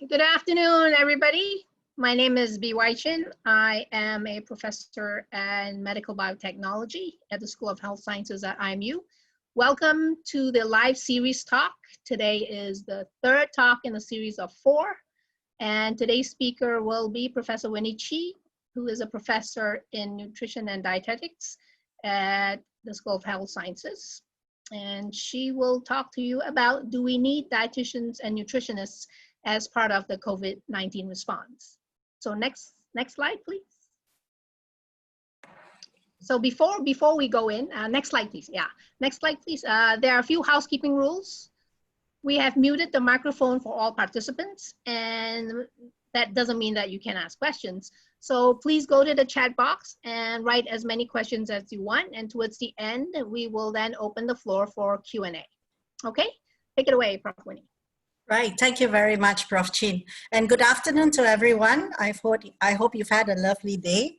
Good afternoon, everybody. My name is B.Y. Chin. I am a professor in medical biotechnology at the School of Health Sciences at IMU. Welcome to the live series talk. Today is the third talk in a series of 4. And today's speaker will be Professor Winnie Chee, who is a professor in nutrition and dietetics at the School of Health Sciences. And she will talk to you about, do we need dietitians and nutritionists as part of the COVID-19 response? So next slide, please. So before we go in, next slide, please. Yeah, next slide, please. There are a few housekeeping rules. We have muted the microphone for all participants, and that doesn't mean that you can ask questions. So please go to the chat box and write as many questions as you want. And towards the end, we will then open the floor for Q&A. Okay, take it away, Prof Winnie. Right, thank you very much, Prof Chin. And good afternoon to everyone. I hope you've had a lovely day.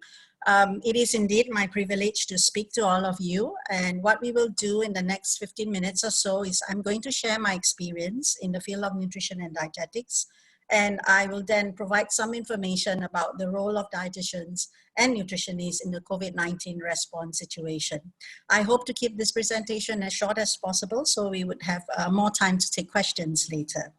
It is indeed my privilege to speak to all of you. And what we will do in the next 15 minutes or so is I'm going to share my experience in the field of nutrition and dietetics. And I will then provide some information about the role of dietitians and nutritionists in the COVID-19 response situation. I hope to keep this presentation as short as possible so we would have more time to take questions later.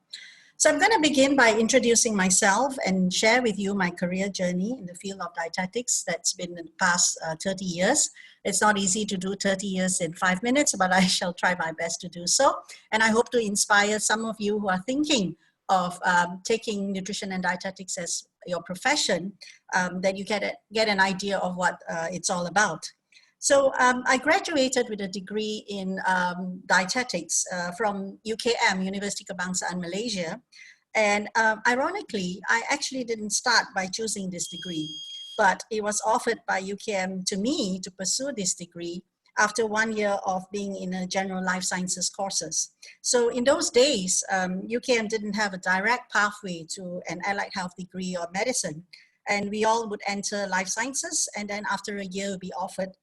So I'm going to begin by introducing myself and share with you my career journey in the field of dietetics that's been in the past 30 years. It's not easy to do 30 years in 5 minutes, but I shall try my best to do so. And I hope to inspire some of you who are thinking of taking nutrition and dietetics as your profession, that you get an idea of what it's all about. So I graduated with a degree in dietetics from UKM, University Kebangsaan Malaysia. And ironically, I actually didn't start by choosing this degree, but it was offered by UKM to me to pursue this degree after 1 year of being in a general life sciences courses. So in those days, UKM didn't have a direct pathway to an allied health degree or medicine. And we all would enter life sciences, and then after a year be offered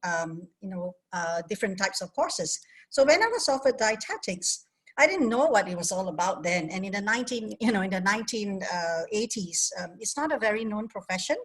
different types of courses. So when I was offered dietetics, I didn't know what it was all about then. And in the 1980s, it's not a very known profession.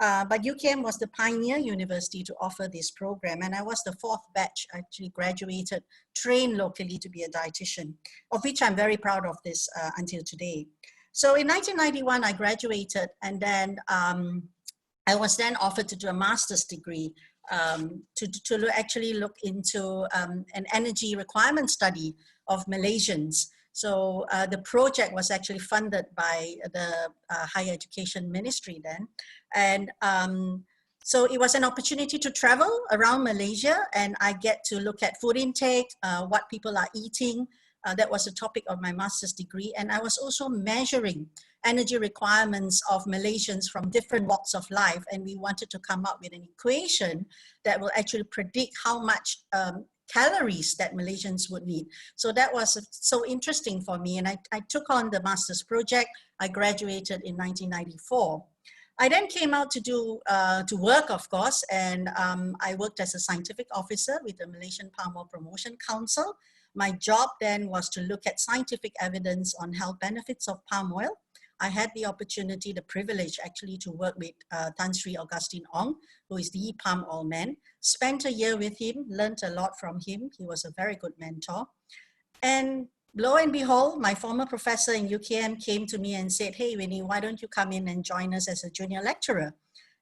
But UKM was the pioneer university to offer this program, and I was the 4th batch actually graduated, trained locally to be a dietitian, of which I'm very proud of this until today. So in 1991, I graduated, and then I was then offered to do a master's degree to actually look into an energy requirement study of Malaysians. So the project was actually funded by the Higher Education Ministry then. And so it was an opportunity to travel around Malaysia, and I get to look at food intake, what people are eating. That was the topic of my master's degree. And I was also measuring energy requirements of Malaysians from different walks of life. And we wanted to come up with an equation that will actually predict how much calories that Malaysians would need. So that was so interesting for me. And I took on the master's project. I graduated in 1994. I then came out to work, of course, and I worked as a scientific officer with the Malaysian Palm Oil Promotion Council. My job then was to look at scientific evidence on health benefits of palm oil. I had the opportunity, the privilege actually to work with Tan Sri Augustine Ong, who is the palm oil man. Spent a year with him, learned a lot from him. He was a very good mentor. And lo and behold, my former professor in UKM came to me and said, hey, Winnie, why don't you come in and join us as a junior lecturer?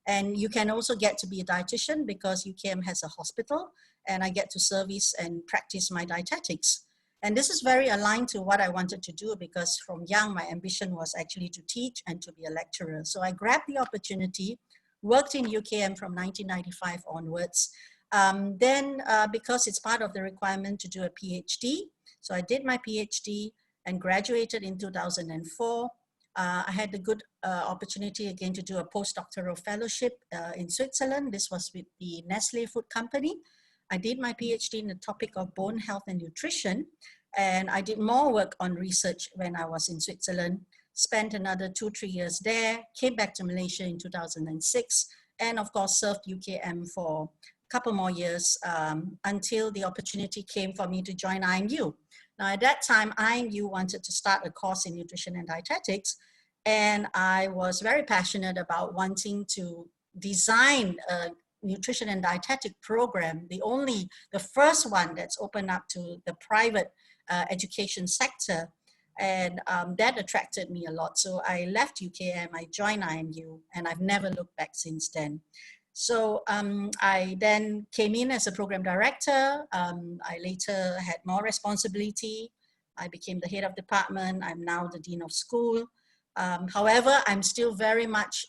And you can also get to be a dietitian because UKM has a hospital, and I get to service and practice my dietetics. And this is very aligned to what I wanted to do, because from young, my ambition was actually to teach and to be a lecturer. So I grabbed the opportunity, worked in UKM from 1995 onwards. Because it's part of the requirement to do a PhD, so I did my PhD and graduated in 2004. I had the good opportunity again to do a postdoctoral fellowship in Switzerland. This was with the Nestle Food Company. I did my PhD in the topic of bone health and nutrition, and I did more work on research when I was in Switzerland, spent another 2-3 years there, came back to Malaysia in 2006, and of course served UKM for a couple more years until the opportunity came for me to join IMU. Now at that time, IMU wanted to start a course in nutrition and dietetics, And I was very passionate about wanting to design a nutrition and dietetic program, the first one that's opened up to the private education sector. And that attracted me a lot. So I left UKM, I joined IMU, and I've never looked back since then. So I then came in as a program director. I later had more responsibility. I became the head of department. I'm now the dean of school. However, I'm still very much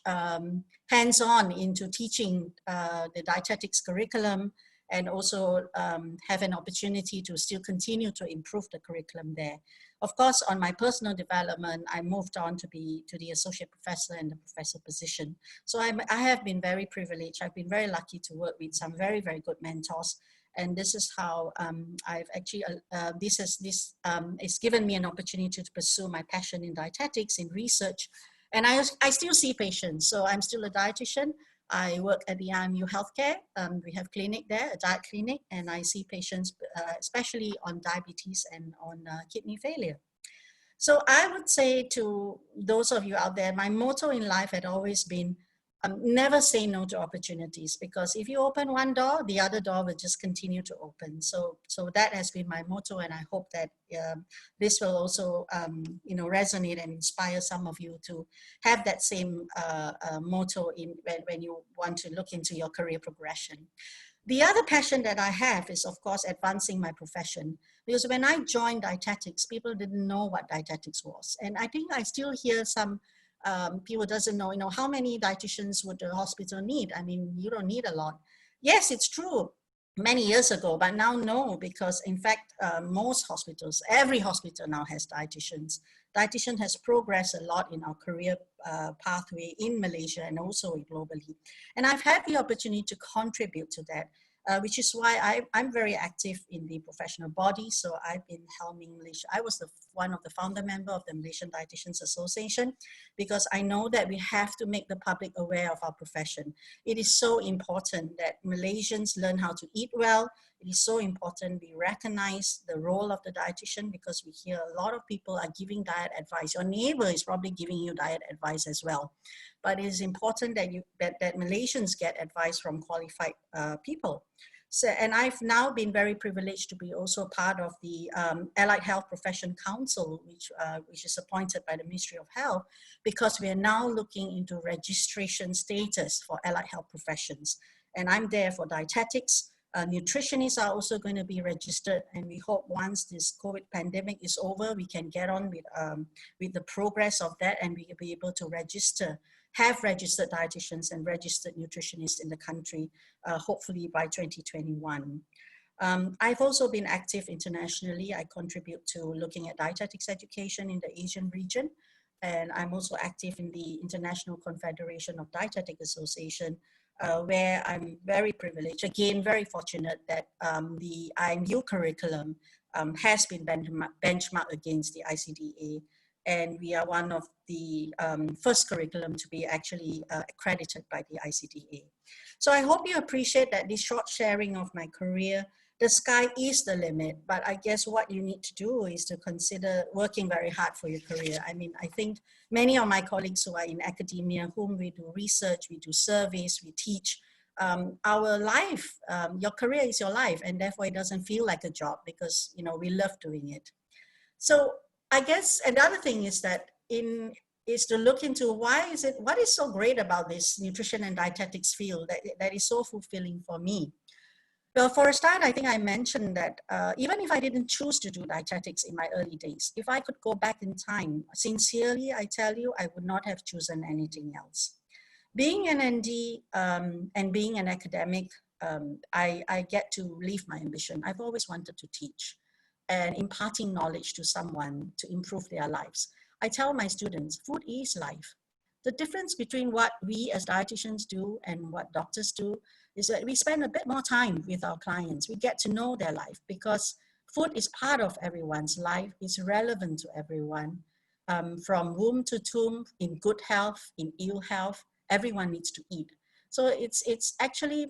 hands-on into teaching the dietetics curriculum, and also have an opportunity to still continue to improve the curriculum there. Of course, on my personal development, I moved on to the associate professor and the professor position. So I have been very privileged. I've been very lucky to work with some very, very good mentors. And this is how I've actually, it's given me an opportunity to pursue my passion in dietetics, in research. And I still see patients. So I'm still a dietitian. I work at the IMU Healthcare. We have clinic there, a diet clinic, and I see patients, especially on diabetes and on kidney failure. So I would say to those of you out there, my motto in life had always been, never say no to opportunities, because if you open one door, the other door will just continue to open. So that has been my motto, and I hope that this will also resonate and inspire some of you to have that same motto when you want to look into your career progression. The other passion that I have is, of course, advancing my profession. Because when I joined dietetics, people didn't know what dietetics was. And I think I still hear some people doesn't know, how many dietitians would the hospital need? I mean, you don't need a lot. Yes, it's true many years ago, but now no, because in fact, most hospitals, every hospital now has dietitians. Dietitian has progressed a lot in our career pathway in Malaysia and also globally. And I've had the opportunity to contribute to that, which is why I'm very active in the professional body. So I've been helming Malaysia. I was one of the founder member of the Malaysian Dietitians Association, because I know that we have to make the public aware of our profession. It is so important that Malaysians learn how to eat well. It is so important we recognize the role of the dietitian, because we hear a lot of people are giving diet advice. Your neighbor is probably giving you diet advice as well. But it is important that that Malaysians get advice from qualified people. So, and I've now been very privileged to be also part of the Allied Health Profession Council, which is appointed by the Ministry of Health, because we are now looking into registration status for allied health professions. And I'm there for dietetics. Nutritionists are also going to be registered, and we hope once this COVID pandemic is over, we can get on with the progress of that, and we will be able to have registered dietitians and registered nutritionists in the country, hopefully by 2021. I've also been active internationally. I contribute to looking at dietetics education in the Asian region, and I'm also active in the International Confederation of Dietetic Association, where I'm very privileged, again, very fortunate that the IMU curriculum has been benchmarked against the ICDA. And we are one of the first curriculum to be actually accredited by the ICDA. So I hope you appreciate that this short sharing of my career. The sky is the limit, but I guess what you need to do is to consider working very hard for your career. I mean, I think many of my colleagues who are in academia, whom we do research, we do surveys, we teach, our life, your career is your life, and therefore it doesn't feel like a job, because we love doing it. So I guess another thing is that is to look into what is so great about this nutrition and dietetics field that is so fulfilling for me. Well, for a start, I think I mentioned that even if I didn't choose to do dietetics in my early days, if I could go back in time, sincerely, I tell you, I would not have chosen anything else. Being an ND and being an academic, I get to live my ambition. I've always wanted to teach and imparting knowledge to someone to improve their lives. I tell my students, food is life. The difference between what we as dietitians do and what doctors do is that we spend a bit more time with our clients. We get to know their life, because food is part of everyone's life. It's relevant to everyone. From womb to tomb, in good health, in ill health, everyone needs to eat. So it's actually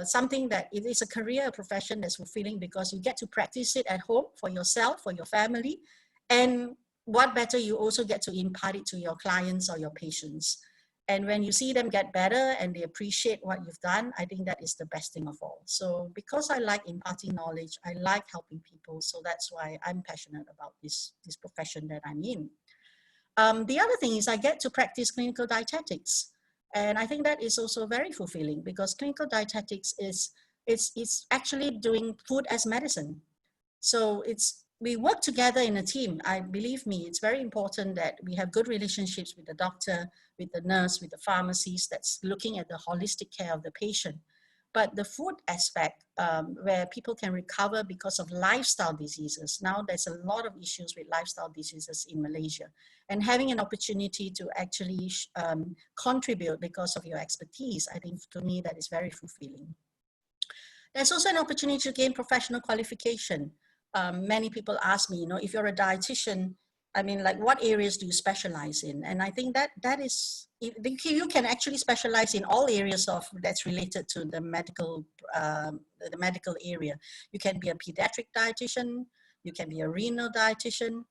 something that it is a career, a profession that's fulfilling, because you get to practice it at home for yourself, for your family, and what better, you also get to impart it to your clients or your patients. And when you see them get better and they appreciate what you've done, I think that is the best thing of all. So because I like imparting knowledge, I like helping people. So that's why I'm passionate about this profession that I'm in. The other thing is I get to practice clinical dietetics. And I think that is also very fulfilling, because clinical dietetics is it's actually doing food as medicine. So we work together in a team. Believe me, it's very important that we have good relationships with the doctor, with the nurse, with the pharmacist that's looking at the holistic care of the patient. But the food aspect, where people can recover because of lifestyle diseases. Now there's a lot of issues with lifestyle diseases in Malaysia. And having an opportunity to actually contribute because of your expertise, I think to me that is very fulfilling. There's also an opportunity to gain professional qualification. Many people ask me, if you're a dietitian, I mean, like, what areas do you specialize in? And I think that is, you can actually specialize in all areas that's related to the medical area. You can be a pediatric dietitian, you can be a renal dietitian,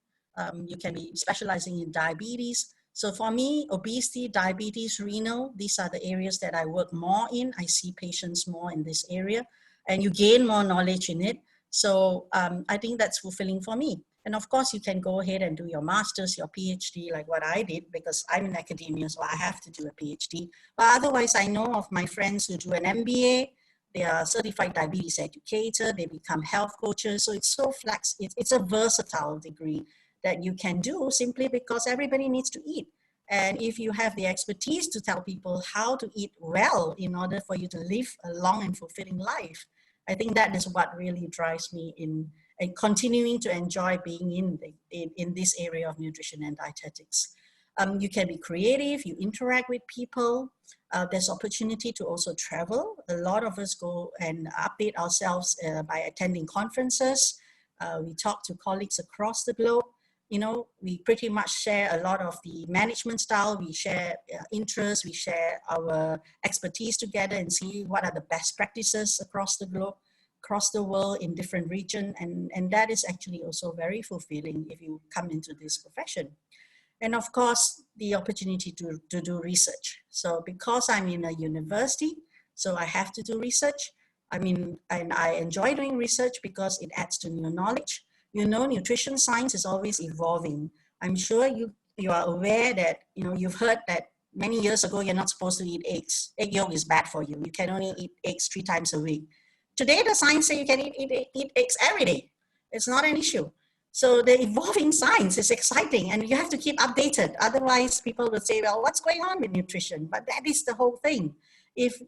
you can be specializing in diabetes. So for me, obesity, diabetes, renal, these are the areas that I work more in. I see patients more in this area, and you gain more knowledge in it. So I think that's fulfilling for me. And of course, you can go ahead and do your master's, your PhD, like what I did, because I'm in academia, so I have to do a PhD. But otherwise, I know of my friends who do an MBA, they are certified diabetes educator, they become health coaches. So it's so it's a versatile degree that you can do simply because everybody needs to eat. And if you have the expertise to tell people how to eat well in order for you to live a long and fulfilling life, I think that is what really drives me in and continuing to enjoy being in this area of nutrition and dietetics. You can be creative, you interact with people. There's opportunity to also travel. A lot of us go and update ourselves by attending conferences. We talk to colleagues across the globe. We pretty much share a lot of the management style. We share interests, we share our expertise together and see what are the best practices across the globe, across the world in different regions. And that is actually also very fulfilling if you come into this profession. And of course, the opportunity to do research. So because I'm in a university, so I have to do research. And I enjoy doing research because it adds to new knowledge. Nutrition science is always evolving. I'm sure you are aware that, you've heard that many years ago, you're not supposed to eat eggs. Egg yolk is bad for you. You can only eat eggs 3 times a week. Today, the science says you can eat eggs every day. It's not an issue. So the evolving science is exciting, and you have to keep updated. Otherwise, people will say, well, what's going on with nutrition? But that is the whole thing. If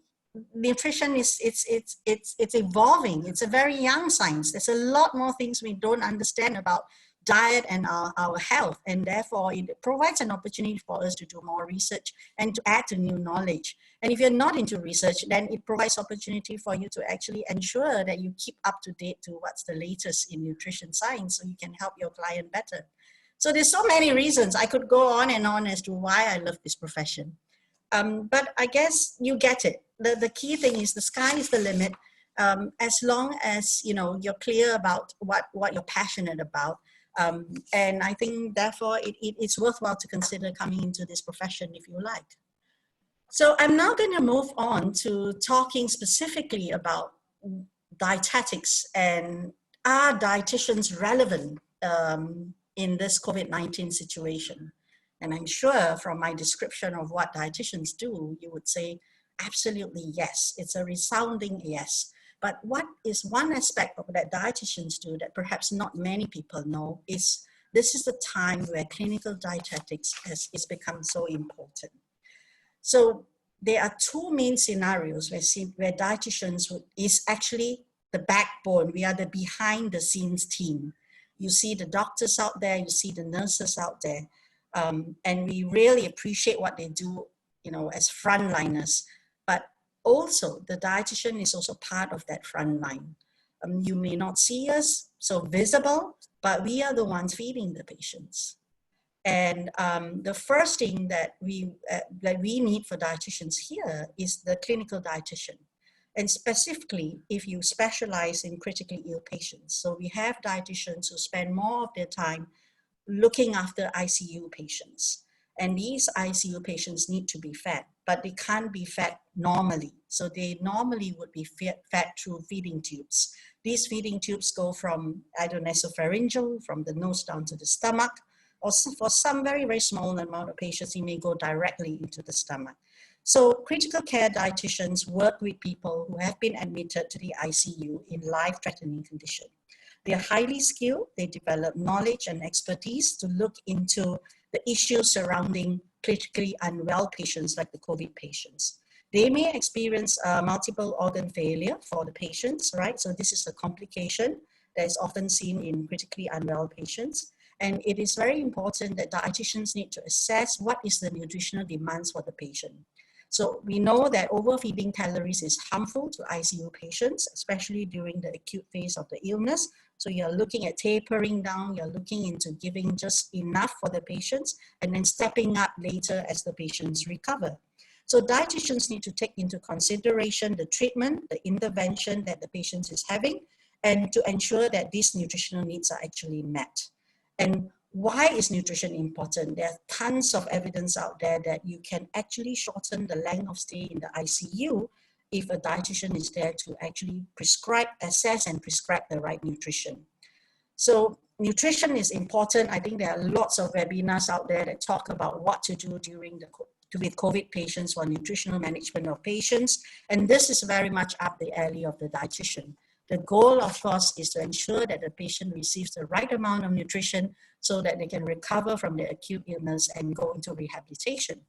nutrition it's evolving, it's a very young science. There's a lot more things we don't understand about diet and our health, and therefore it provides an opportunity for us to do more research and to add to new knowledge. And if you're not into research, then it provides opportunity for you to actually ensure that you keep up to date to what's the latest in nutrition science, so you can help your client better. So there's so many reasons. I could go on and on as to why I love this profession. But I guess you get it. The key thing is the sky is the limit. As long as you're clear about what you're passionate about. And I think therefore it's worthwhile to consider coming into this profession if you like. So I'm now going to move on to talking specifically about dietetics and are dietitians relevant in this COVID-19 situation? And I'm sure from my description of what dietitians do, you would say, absolutely yes. It's a resounding yes. But what is one aspect of that dietitians do that perhaps not many people know is this is the time where clinical dietetics has become so important. So there are 2 main scenarios where dietitians is actually the backbone. We are the behind the scenes team. You see the doctors out there, you see the nurses out there. And we really appreciate what they do, as frontliners. But also, the dietitian is also part of that front line. You may not see us so visible, but we are the ones feeding the patients. And the first thing that we need for dietitians here is the clinical dietitian. And specifically, if you specialize in critically ill patients. So we have dietitians who spend more of their time looking after ICU patients. And these ICU patients need to be fed, but they can't be fed normally. So they normally would be fed through feeding tubes. These feeding tubes go from either nasopharyngeal, from the nose down to the stomach, or for some very, very small amount of patients, it may go directly into the stomach. So critical care dietitians work with people who have been admitted to the ICU in life-threatening condition. They are highly skilled. They develop knowledge and expertise to look into the issues surrounding critically unwell patients like the COVID patients. They may experience multiple organ failure for the patients, right? So this is a complication that is often seen in critically unwell patients. And it is very important that dietitians need to assess what is the nutritional demands for the patient. So we know that overfeeding calories is harmful to ICU patients, especially during the acute phase of the illness. So you're looking at tapering down, you're looking into giving just enough for the patients and then stepping up later as the patients recover. So dietitians need to take into consideration the treatment, the intervention that the patient is having, and to ensure that these nutritional needs are actually met. And why is nutrition important? There are tons of evidence out there that you can actually shorten the length of stay in the ICU if a dietitian is there to actually prescribe, assess, and prescribe the right nutrition. So nutrition is important. I think there are lots of webinars out there that talk about what to do with COVID patients for nutritional management of patients. And this is very much up the alley of the dietitian. The goal, of course, is to ensure that the patient receives the right amount of nutrition so that they can recover from their acute illness and go into rehabilitation.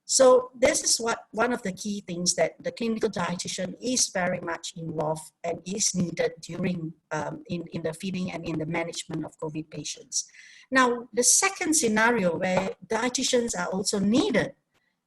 So this is one of the key things that the clinical dietitian is very much involved and is needed during in the feeding and in the management of COVID patients. Now, the second scenario where dietitians are also needed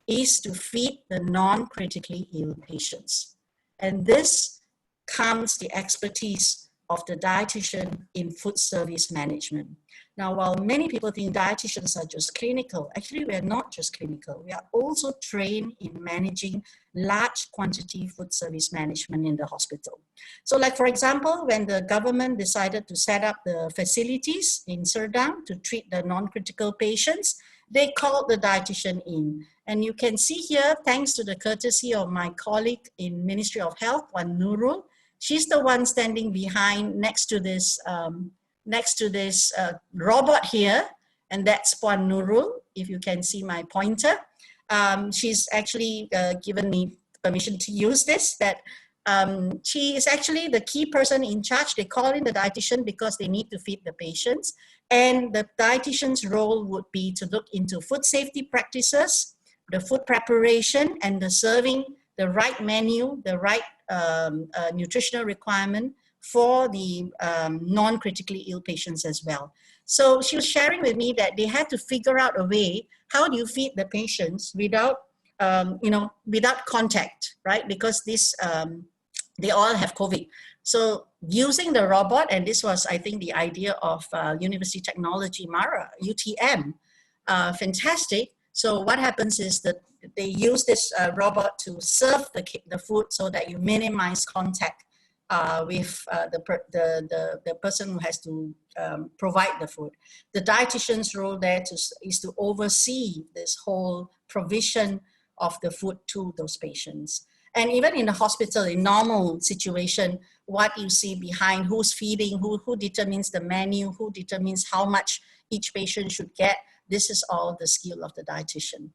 is to feed the non-critically ill patients. And this comes the expertise of the dietitian in food service management. Now, while many people think dietitians are just clinical, actually we are not just clinical. We are also trained in managing large quantity food service management in the hospital. So like, for example, when the government decided to set up the facilities in Serdang to treat the non-critical patients, they called the dietitian in. And you can see here, thanks to the courtesy of my colleague in Ministry of Health, Puan Nurul, she's the one standing behind next to this robot here, and that's Puan Nurul, if you can see my pointer. She's actually given me permission to use this, she is actually the key person in charge. They call in the dietitian because they need to feed the patients. And the dietitian's role would be to look into food safety practices, the food preparation and the serving, the right menu, the right nutritional requirement for the non-critically ill patients as well. So she was sharing with me that they had to figure out a way, how do you feed the patients without, without contact, right? Because this, they all have COVID. So using the robot, and this was, I think, the idea of University Technology Mara, UTM, fantastic. So what happens is that they use this robot to serve the food so that you minimize contact with the person who has to provide the food. The dietitian's role there is to oversee this whole provision of the food to those patients. And even in the hospital, in normal situation, what you see behind, who's feeding, who determines the menu, who determines how much each patient should get, this is all the skill of the dietitian.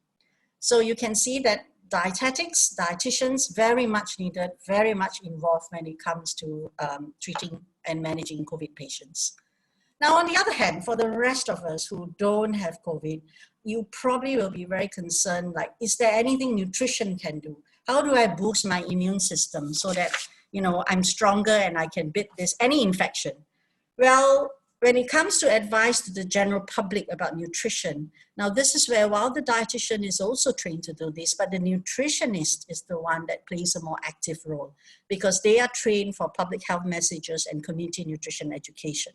So you can see that dietetics, dietitians, very much needed, very much involved when it comes to treating and managing COVID patients. Now, on the other hand, for the rest of us who don't have COVID, you probably will be very concerned, like, is there anything nutrition can do? How do I boost my immune system so that, I'm stronger and I can beat any infection? Well, when it comes to advice to the general public about nutrition, now this is where, while the dietitian is also trained to do this, but the nutritionist is the one that plays a more active role because they are trained for public health messages and community nutrition education.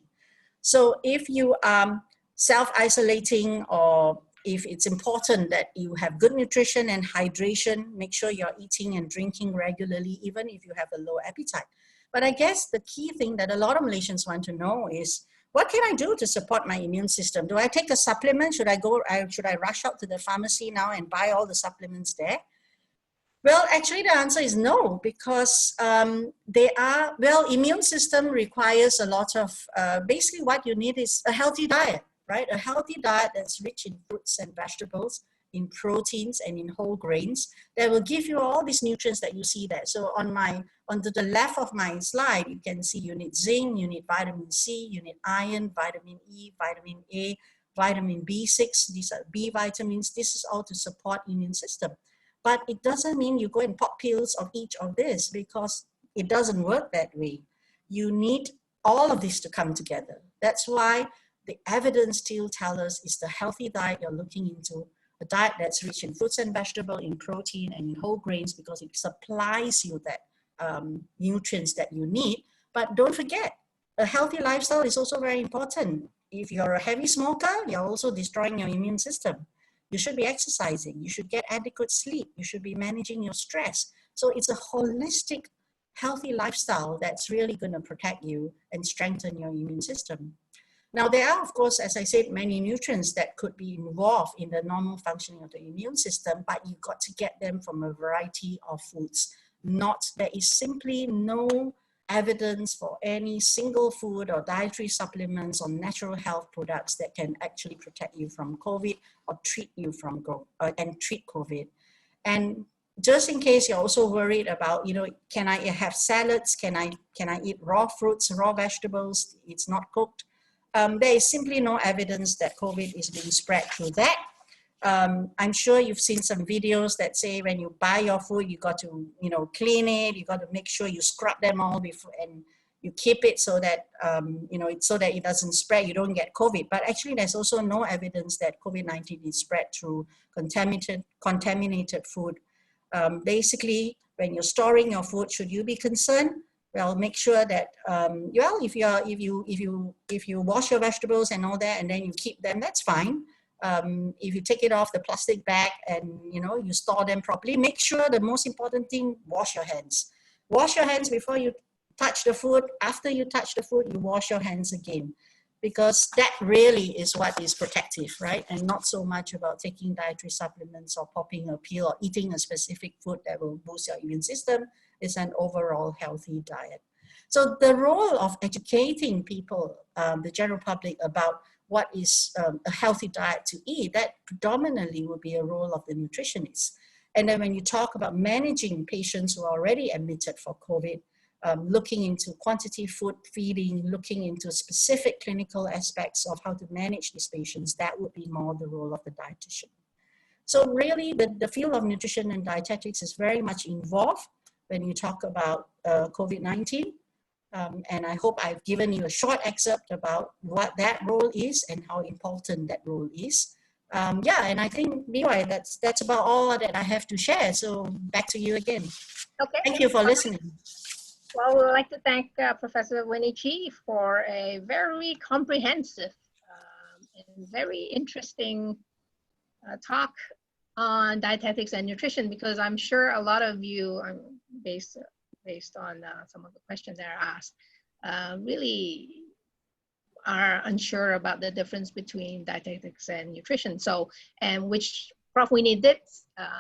So if you are self-isolating, or if it's important that you have good nutrition and hydration, make sure you're eating and drinking regularly, even if you have a low appetite. But I guess the key thing that a lot of Malaysians want to know is, what can I do to support my immune system? Do I take a supplement? Should I rush out to the pharmacy now and buy all the supplements there? Well, actually the answer is no, because immune system requires a lot of, basically what you need is a healthy diet, right? A healthy diet that's rich in fruits and vegetables, in proteins and in whole grains that will give you all these nutrients that you see there. So onto the left of my slide, you can see you need zinc, you need vitamin C, you need iron, vitamin E, vitamin A, vitamin B6. These are B vitamins. This is all to support immune system. But it doesn't mean you go and pop pills of each of this, because it doesn't work that way. You need all of this to come together. That's why the evidence still tells us it's the healthy diet you're looking into, a diet that's rich in fruits and vegetables, in protein and in whole grains, because it supplies you that nutrients that you need. But don't forget, a healthy lifestyle is also very important. If you're a heavy smoker, you're also destroying your immune system. You should be exercising. You should get adequate sleep. You should be managing your stress. So it's a holistic, healthy lifestyle that's really going to protect you and strengthen your immune system. Now, there are, of course, as I said, many nutrients that could be involved in the normal functioning of the immune system, but you've got to get them from a variety of foods. There is simply no evidence for any single food or dietary supplements or natural health products that can actually protect you from COVID or treat you from and treat COVID. And just in case you're also worried about, can I have salads? Can I eat raw fruits, raw vegetables? It's not cooked. There is simply no evidence that COVID is being spread through that. I'm sure you've seen some videos that say when you buy your food, you got to, clean it. You got to make sure you scrub them all before, and you keep it so that, so that it doesn't spread. You don't get COVID. But actually, there's also no evidence that COVID-19 is spread through contaminated food. Basically, when you're storing your food, should you be concerned? Well, make sure that if you wash your vegetables and all that, and then you keep them, that's fine. If you take it off the plastic bag and you store them properly, make sure the most important thing, wash your hands. Wash your hands before you touch the food. After you touch the food, you wash your hands again, because that really is what is protective, right? And not so much about taking dietary supplements or popping a pill or eating a specific food that will boost your immune system. It's an overall healthy diet. So the role of educating people, the general public, about what is a healthy diet to eat, that predominantly will be a role of the nutritionist. And then when you talk about managing patients who are already admitted for COVID, looking into quantity food feeding, looking into specific clinical aspects of how to manage these patients, that would be more the role of the dietitian. So really, the field of nutrition and dietetics is very much involved when you talk about COVID-19. And I hope I've given you a short excerpt about what that role is and how important that role is. And I think, BY, that's about all that I have to share. So back to you again. Okay. Thank you for listening. Well, we'd like to thank Professor Winnie Chee for a very comprehensive and very interesting talk on dietetics and nutrition, because I'm sure a lot of you, based on some of the questions that are asked, really are unsure about the difference between dietetics and nutrition. So, and which Prof Winnie did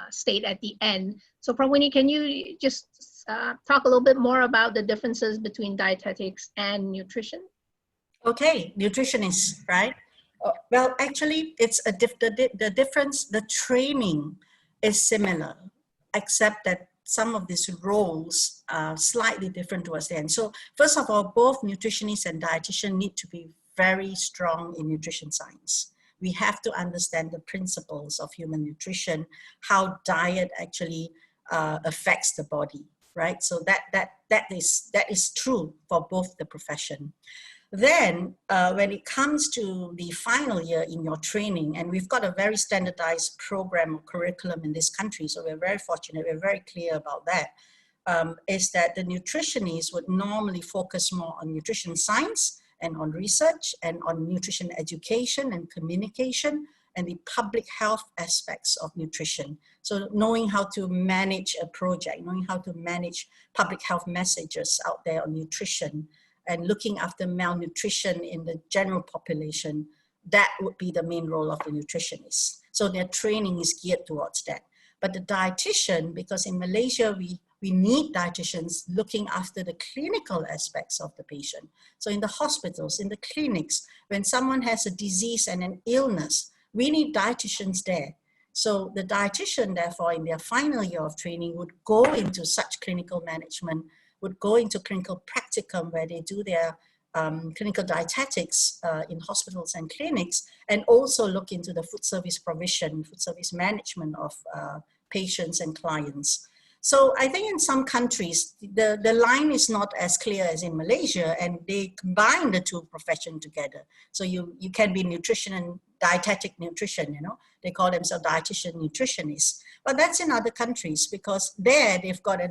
state at the end. So Prof Winnie, can you just talk a little bit more about the differences between dietetics and nutrition? Okay, nutritionists, right? Well, actually, it's the difference, the training is similar, except that some of these roles are slightly different towards the end. So first of all, both nutritionists and dietitian need to be very strong in nutrition science. We have to understand the principles of human nutrition, how diet actually affects the body, right? So that is true for both the profession. Then when it comes to the final year in your training, and we've got a very standardized program or curriculum in this country, so we're very fortunate, we're very clear about that, is that the nutritionists would normally focus more on nutrition science and on research and on nutrition education and communication and the public health aspects of nutrition. So knowing how to manage a project, knowing how to manage public health messages out there on nutrition, and looking after malnutrition in the general population, that would be the main role of the nutritionist. So their training is geared towards that. But the dietitian, because in Malaysia, we need dietitians looking after the clinical aspects of the patient. So in the hospitals, in the clinics, when someone has a disease and an illness, we need dietitians there. So the dietitian, therefore, in their final year of training would go into such clinical management, would go into clinical practicum where they do their clinical dietetics in hospitals and clinics, and also look into the food service provision, food service management of patients and clients. So I think in some countries, the line is not as clear as in Malaysia, and they combine the two professions together. So you can be nutrition and dietetic nutrition, you know, they call themselves dietitian nutritionists. But that's in other countries, because there they've got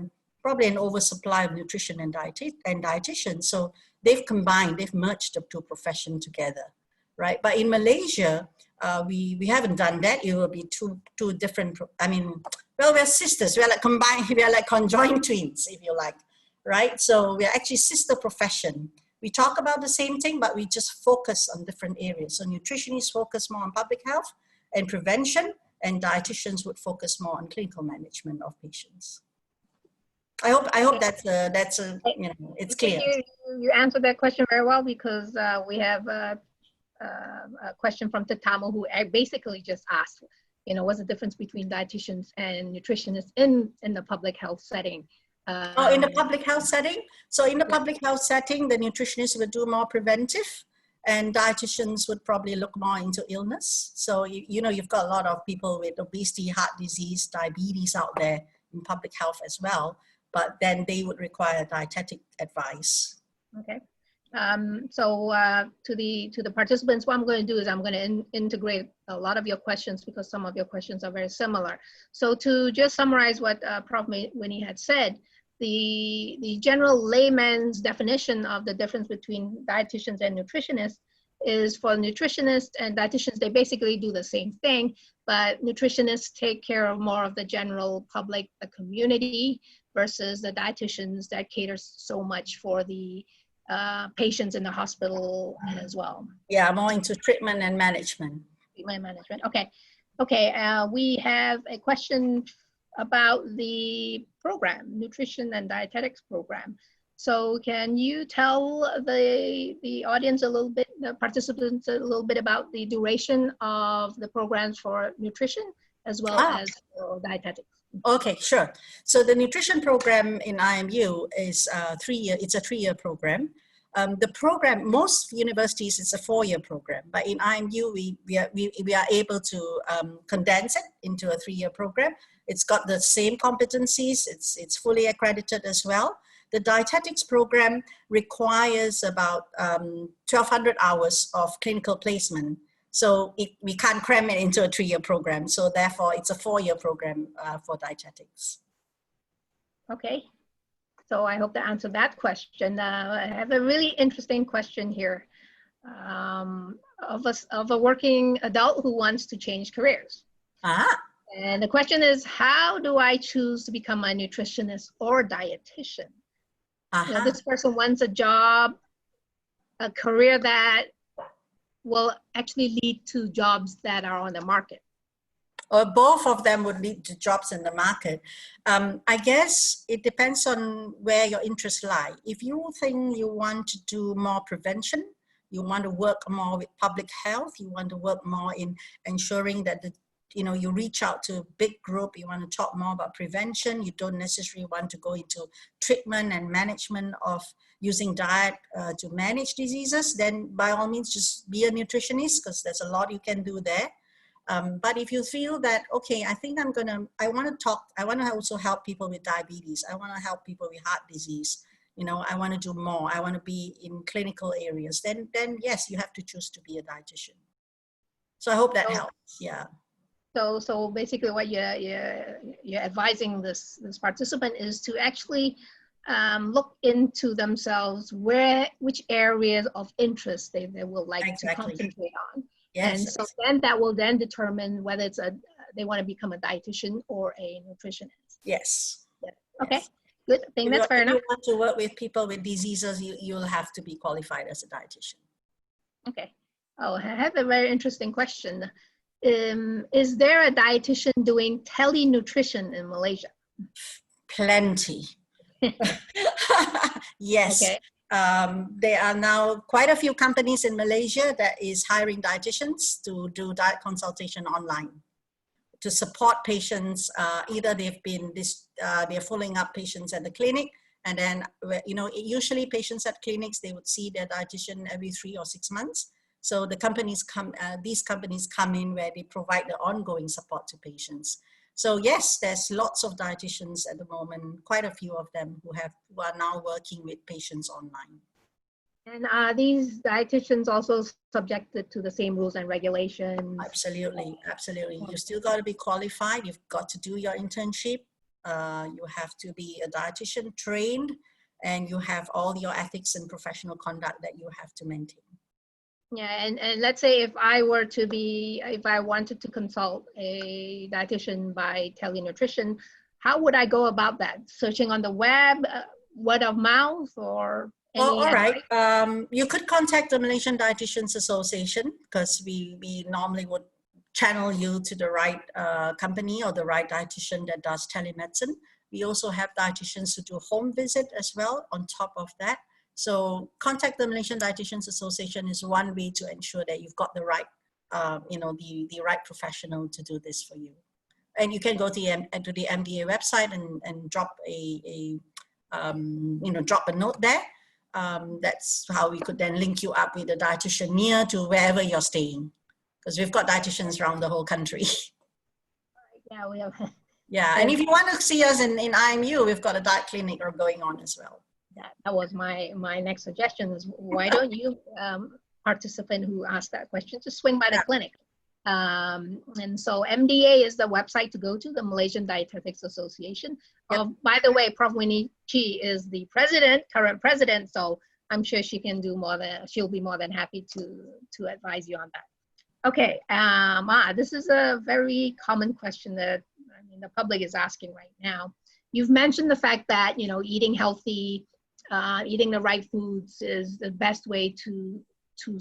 probably an oversupply of nutrition and dietitians. So they've combined, they've merged the two professions together, right? But in Malaysia, we haven't done that. It will be two different, I mean, well, we're sisters. We're like combined, we're like conjoined twins, if you like, right? So we're actually sister profession. We talk about the same thing, but we just focus on different areas. So nutritionists focus more on public health and prevention, and dietitians would focus more on clinical management of patients. I hope that's you know, it's clear. You answered that question very well, because we have a question from Tatamo who basically just asked, you know, what's the difference between dietitians and nutritionists in the public health setting? In the public health setting? So in the public health setting, the nutritionists would do more preventive, and dietitians would probably look more into illness. So, you know, you've got a lot of people with obesity, heart disease, diabetes out there in public health as well, but then they would require dietetic advice. Okay. So to the participants, what I'm going to do is I'm going to integrate a lot of your questions, because some of your questions are very similar. So to just summarize what Prof Winnie had said, the general layman's definition of the difference between dietitians and nutritionists is, for nutritionists and dietitians, they basically do the same thing, but nutritionists take care of more of the general public, the community, versus the dietitians that caters so much for the patients in the hospital as well. Yeah, more into treatment and management. Treatment management, okay. Okay, we have a question about the program, Nutrition and Dietetics program. So can you tell the audience a little bit, the participants a little bit about the duration of the programs for nutrition as well as for dietetics? Okay, sure. So the nutrition program in IMU is 3 year. It's a 3-year program. The program, most universities, it's a 4-year program, but in IMU, we are able to condense it into a 3-year program. It's got the same competencies. It's fully accredited as well. The dietetics program requires about 1,200 hours of clinical placement. So we can't cram it into a 3-year program. So therefore, it's a 4-year program for dietetics. Okay. So I hope to answer that question. I have a really interesting question here of a working adult who wants to change careers. And the question is, how do I choose to become a nutritionist or dietitian? You know, this person wants a job, a career that will actually lead to jobs that are on the market. Or both of them would lead to jobs in the market. I guess it depends on where your interests lie. If you think you want to do more prevention, you want to work more with public health, you want to work more in ensuring that you reach out to a big group, you want to talk more about prevention, you don't necessarily want to go into treatment and management of using diet to manage diseases, then by all means just be a nutritionist, because there's a lot you can do there. But if you feel that, okay, I think I want to also help people with diabetes, I want to help people with heart disease, I want to do more, I want to be in clinical areas, then yes, you have to choose to be a dietitian. So I hope that helps, yeah. So basically what you're advising this participant is to actually look into themselves which areas of interest they will like to concentrate on. Yes. And so then that will then determine whether they want to become a dietitian or a nutritionist. Yes. Okay. Yes. Good. I think that's fair If enough. you want to work with people with diseases, you'll have to be qualified as a dietitian. Okay. Oh, I have a very interesting question. Is there a dietitian doing Tele-Nutrition in Malaysia? Plenty. Yes. Okay. There are now quite a few companies in Malaysia that is hiring dietitians to do diet consultation online to support patients. Either they're following up patients at the clinic, and then, you know, usually patients at clinics, they would see their dietitian every 3 or 6 months. So the companies these companies come in where they provide the ongoing support to patients. So yes, there's lots of dietitians at the moment, quite a few of them who are now working with patients online. And are these dietitians also subjected to the same rules and regulations? Absolutely, absolutely. You still got to be qualified. You've got to do your internship. You have to be a dietitian trained, and you have all your ethics and professional conduct that you have to maintain. Yeah, and let's say if I wanted to consult a dietitian by Tele-Nutrition, how would I go about that? Searching on the web, word of mouth, or any Well, all right. advice? You could contact the Malaysian Dietitians Association, because we normally would channel you to the right company or the right dietitian that does telemedicine. We also have dietitians who do home visit as well on top of that. So contact the Malaysian Dietitians Association is one way to ensure that you've got the right, you know, the right professional to do this for you. And you can go to the MDA website and drop you know, drop a note there. That's how we could then link you up with a dietitian near to wherever you're staying, because we've got dietitians around the whole country. Yeah, we have. Yeah, and if you want to see us in IMU, we've got a diet clinic going on as well. That was my next suggestion, is why don't you, participant who asked that question, just swing by the clinic. And so MDA is the website to go to, the Malaysian Dietetics Association. Yep. By the way, Prof Winnie Chee is the current president, so I'm sure she can do she'll be more than happy to advise you on that. Okay, this is a very common question that the public is asking right now. You've mentioned the fact that, you know, eating healthy, eating the right foods is the best way to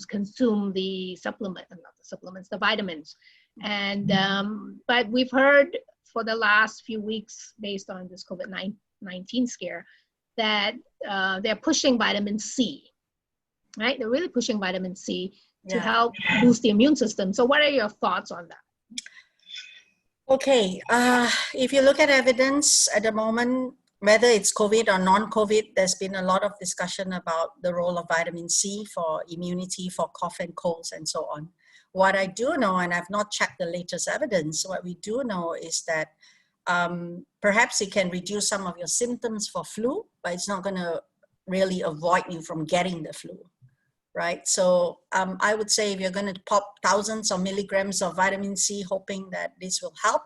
consume the the vitamins. And but we've heard for the last few weeks, based on this COVID-19 scare, that they're pushing vitamin C, right? They're really pushing vitamin C to help boost the immune system. So what are your thoughts on that? Okay, if you look at evidence at the moment, whether it's COVID or non-COVID, there's been a lot of discussion about the role of vitamin C for immunity, for cough and colds, and so on. What I do know, and I've not checked the latest evidence, what we do know is that perhaps it can reduce some of your symptoms for flu, but it's not going to really avoid you from getting the flu, right? So I would say if you're going to pop thousands of milligrams of vitamin C, hoping that this will help,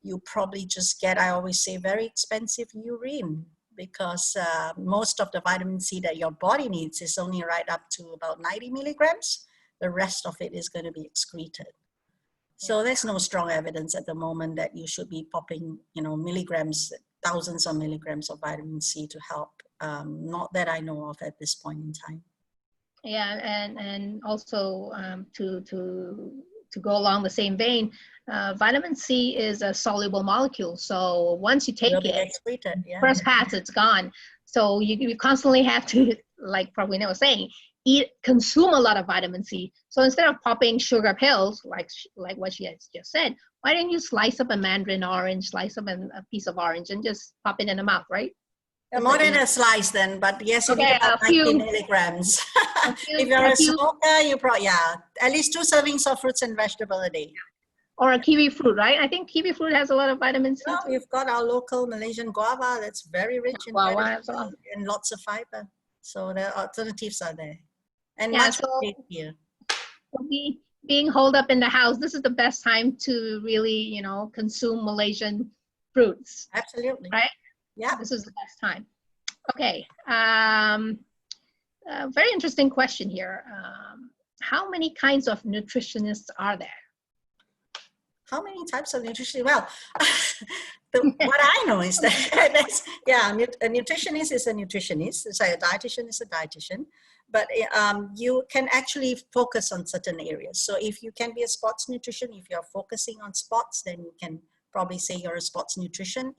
you probably just get, I always say, very expensive urine, because most of the vitamin C that your body needs is only right up to about 90 milligrams. The rest of it is going to be excreted. So there's no strong evidence at the moment that you should be popping, you know, milligrams, thousands of milligrams of vitamin C to help. Not that I know of at this point in time. Yeah, and also to go along the same vein, vitamin C is a soluble molecule. So once you take it, excreted, first pass, it's gone. So you constantly have to, like Prof Winnie was saying, consume a lot of vitamin C. So instead of popping sugar pills, like what she has just said, why don't you slice up a mandarin orange, slice up a piece of orange, and just pop it in the mouth, right? More than a slice then, but yes, you need about 90 milligrams. If you're a smoker, you probably, at least 2 servings of fruits and vegetables a day. Or a kiwi fruit, right? I think kiwi fruit has a lot of vitamin C. Well, we've got our local Malaysian guava that's very rich in vitamin C and lots of fiber. So the alternatives are there. And much tastier. So being holed up in the house, this is the best time to really, you know, consume Malaysian fruits. Absolutely. Right? Yeah. This is the best time. Okay. Very interesting question here. How many kinds of nutritionists are there? How many types of nutrition? Well, What I know is that a nutritionist is a nutritionist. So a dietitian is a dietitian, but you can actually focus on certain areas. So if you can be a sports nutrition, if you're focusing on sports, then you can probably say you're a sports nutrition,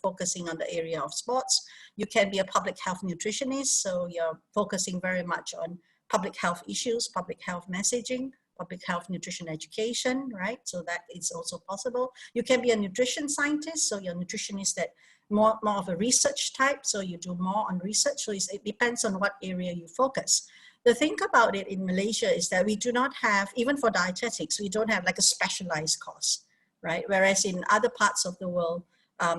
focusing on the area of sports. You can be a public health nutritionist, so you're focusing very much on public health issues, public health messaging, public health nutrition education, right? So that is also possible. You can be a nutrition scientist, so you're a nutritionist that more of a research type, so you do more on research. So it depends on what area you focus. The thing about it in Malaysia is that we do not have, even for dietetics, we don't have like a specialized course, right? Whereas in other parts of the world,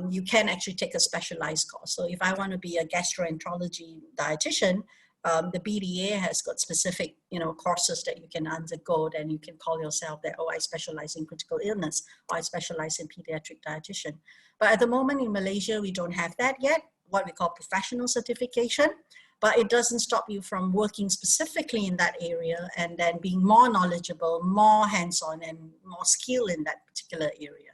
you can actually take a specialized course. So if I want to be a gastroenterology dietitian, the BDA has got specific, courses that you can undergo, and you can call yourself that, oh, I specialize in critical illness, or I specialize in pediatric dietitian. But at the moment in Malaysia, we don't have that yet, what we call professional certification, but it doesn't stop you from working specifically in that area and then being more knowledgeable, more hands-on, and more skilled in that particular area.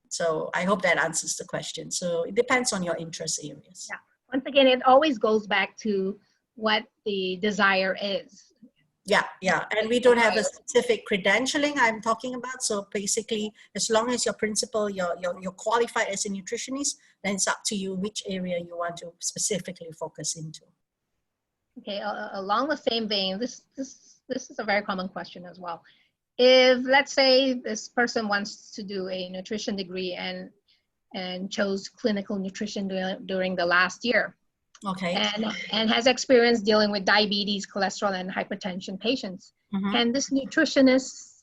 So I hope that answers the question. So it depends on your interest areas. Yeah. Once again, it always goes back to what the desire is. Yeah. And we don't have a specific credentialing I'm talking about. So basically, as long as your principal, you're qualified as a nutritionist, then it's up to you which area you want to specifically focus into. Okay, along the same vein, this is a very common question as well. If, let's say, this person wants to do a nutrition degree and chose clinical nutrition during the last year, okay, and has experience dealing with diabetes, cholesterol, and hypertension patients, can this nutritionist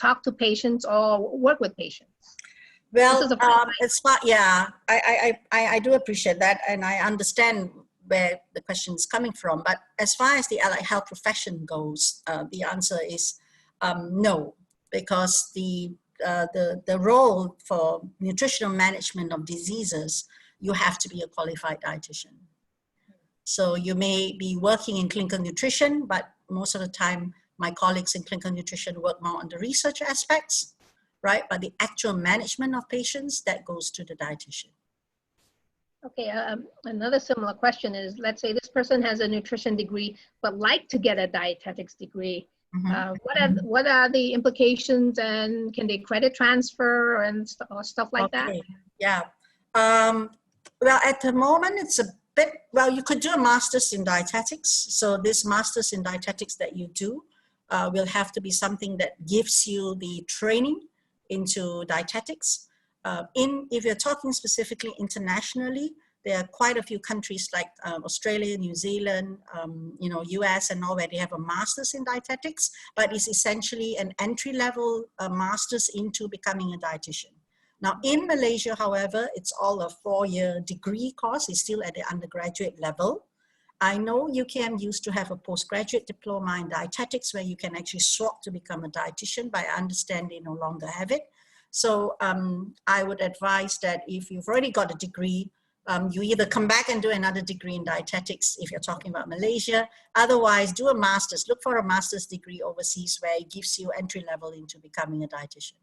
talk to patients or work with patients? Well, it's far, yeah, I do appreciate that, and I understand where the question is coming from. But as far as the allied health profession goes, the answer is no, because the role for nutritional management of diseases, you have to be a qualified dietitian. So you may be working in clinical nutrition, but most of the time, my colleagues in clinical nutrition work more on the research aspects, right? But the actual management of patients, that goes to the dietitian. Okay, another similar question is, let's say this person has a nutrition degree, but like to get a dietetics degree. What are the implications, and can they credit transfer or stuff like that? Yeah. Well, at the moment, it's a bit, well, you could do a master's in dietetics. So this master's in dietetics that you do will have to be something that gives you the training into dietetics. If you're talking specifically internationally, there are quite a few countries like Australia, New Zealand, US and all, where they have a master's in dietetics, but it's essentially an entry-level master's into becoming a dietitian. Now in Malaysia, however, it's all a 4-year degree course. It's still at the undergraduate level. I know UKM used to have a postgraduate diploma in dietetics where you can actually swap to become a dietitian, but I understand they no longer have it. So I would advise that if you've already got a degree, you either come back and do another degree in dietetics if you're talking about Malaysia. Otherwise, do a master's. Look for a master's degree overseas where it gives you entry level into becoming a dietitian.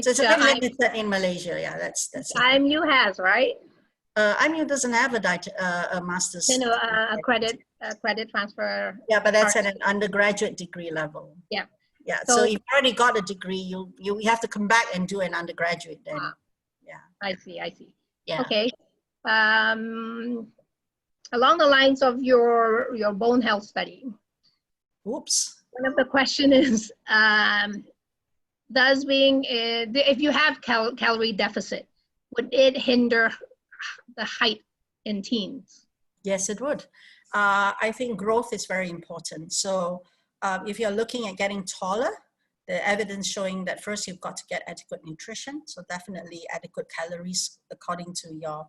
So it's a bit limited in Malaysia. Yeah, that's IMU has, right? IMU doesn't have a master's. A credit transfer. Yeah, but that's at an undergraduate degree level. Yeah. Yeah. So if you've already got a degree, you have to come back and do an undergraduate then. Yeah. I see. Yeah. Okay. Along the lines of your bone health study. Oops. One of the question is, if you have calorie deficit, would it hinder the height in teens? Yes, it would. I think growth is very important. So if you're looking at getting taller, the evidence showing that first you've got to get adequate nutrition. So definitely adequate calories according to your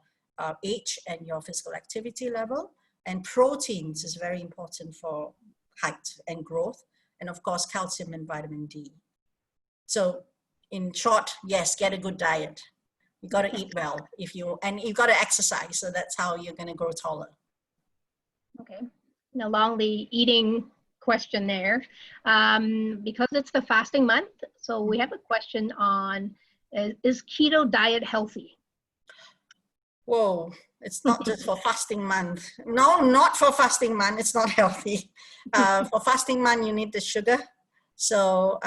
age and your physical activity level. And proteins is very important for height and growth. And of course, calcium and vitamin D. So in short, yes, get a good diet. You got to eat well and you've got to exercise. So that's how you're going to grow taller. Okay. And along the eating question there, because it's the fasting month, so we have a question on Is keto diet healthy? Whoa, it's not just for fasting month. No, not for fasting month. It's not healthy. For fasting month, you need the sugar. So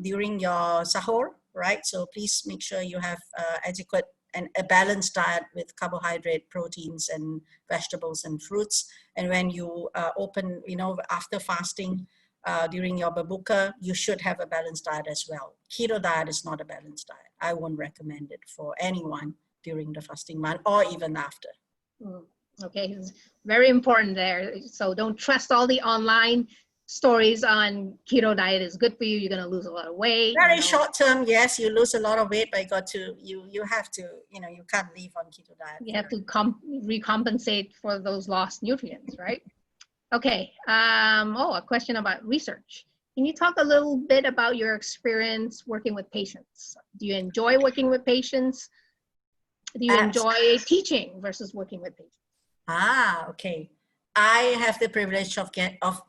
during your sahur, right? So please make sure you have adequate and a balanced diet with carbohydrate, proteins, and vegetables and fruits. And when you open, after fasting, during your berbuka, you should have a balanced diet as well. Keto diet is not a balanced diet. I won't recommend it for anyone during the fasting month or even after. Okay, it's very important there. So don't trust all the online stories on keto diet is good for you. You're going to lose a lot of weight. Very short term, yes, you lose a lot of weight, but you have to, you can't live on keto diet. You have to recompensate for those lost nutrients, right? Okay. A question about research. Can you talk a little bit about your experience working with patients? Do you enjoy working with patients? Do you enjoy teaching versus working with patients? Okay. I have the privilege of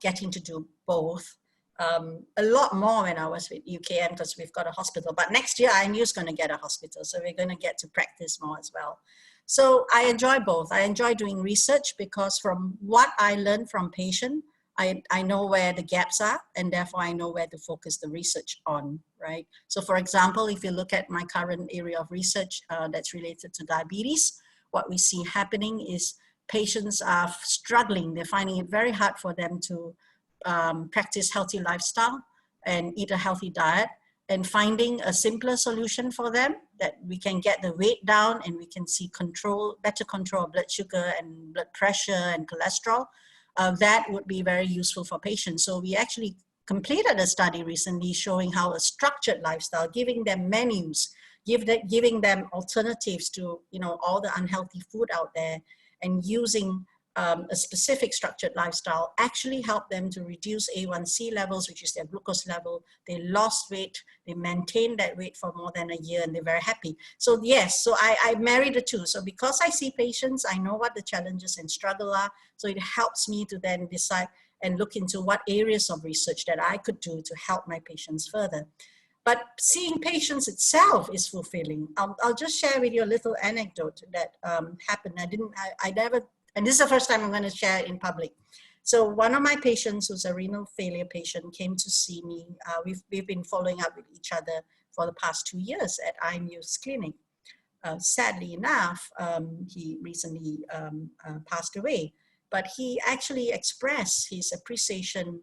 getting to do both. A lot more when I was with UKM because we've got a hospital. But next year, IMU's going to get a hospital, so we're going to get to practice more as well. So I enjoy both. I enjoy doing research because from what I learn from patient, I know where the gaps are, and therefore I know where to focus the research on, right? So for example, if you look at my current area of research that's related to diabetes, what we see happening is patients are struggling. They're finding it very hard for them to practice healthy lifestyle and eat a healthy diet, and finding a simpler solution for them that we can get the weight down and we can see better control of blood sugar and blood pressure and cholesterol. That would be very useful for patients. So we actually completed a study recently showing how a structured lifestyle, giving them menus, giving them alternatives to all the unhealthy food out there, and using a specific structured lifestyle actually helped them to reduce A1C levels, which is their glucose level. They lost weight, they maintained that weight for more than a year, and they're very happy. So yes, so I marry the two. So because I see patients, I know what the challenges and struggle are. So it helps me to then decide and look into what areas of research that I could do to help my patients further. But seeing patients itself is fulfilling. I'll just share with you a little anecdote that happened. I never, and this is the first time I'm going to share it in public. So one of my patients, who's a renal failure patient, came to see me. We've been following up with each other for the past 2 years at IMU's clinic. Sadly enough, he recently passed away, but he actually expressed his appreciation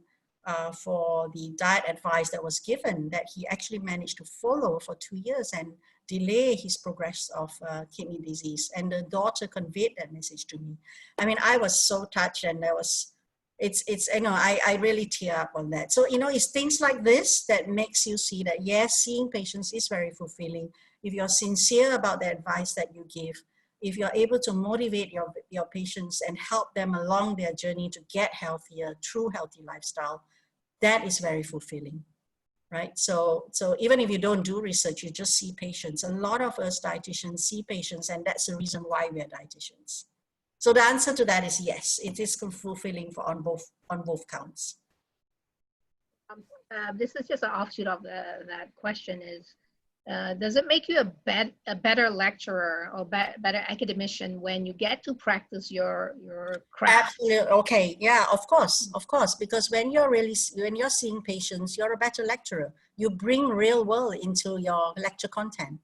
for the diet advice that was given, that he actually managed to follow for 2 years and delay his progress of kidney disease. And the daughter conveyed that message to me. I mean, I was so touched, and I really tear up on that. So, it's things like this that makes you see that, yes, seeing patients is very fulfilling. If you're sincere about the advice that you give, if you're able to motivate your patients and help them along their journey to get healthier, true healthy lifestyle, that is very fulfilling, right? So even if you don't do research, you just see patients. A lot of us dietitians see patients, and that's the reason why we are dietitians. So the answer to that is yes, it is fulfilling on both counts. This is just an offshoot of that question is, does it make you a better lecturer or better academician when you get to practice your craft? Absolutely. Okay. Yeah, of course, because when you're seeing patients, you're a better lecturer. You bring real world into your lecture content.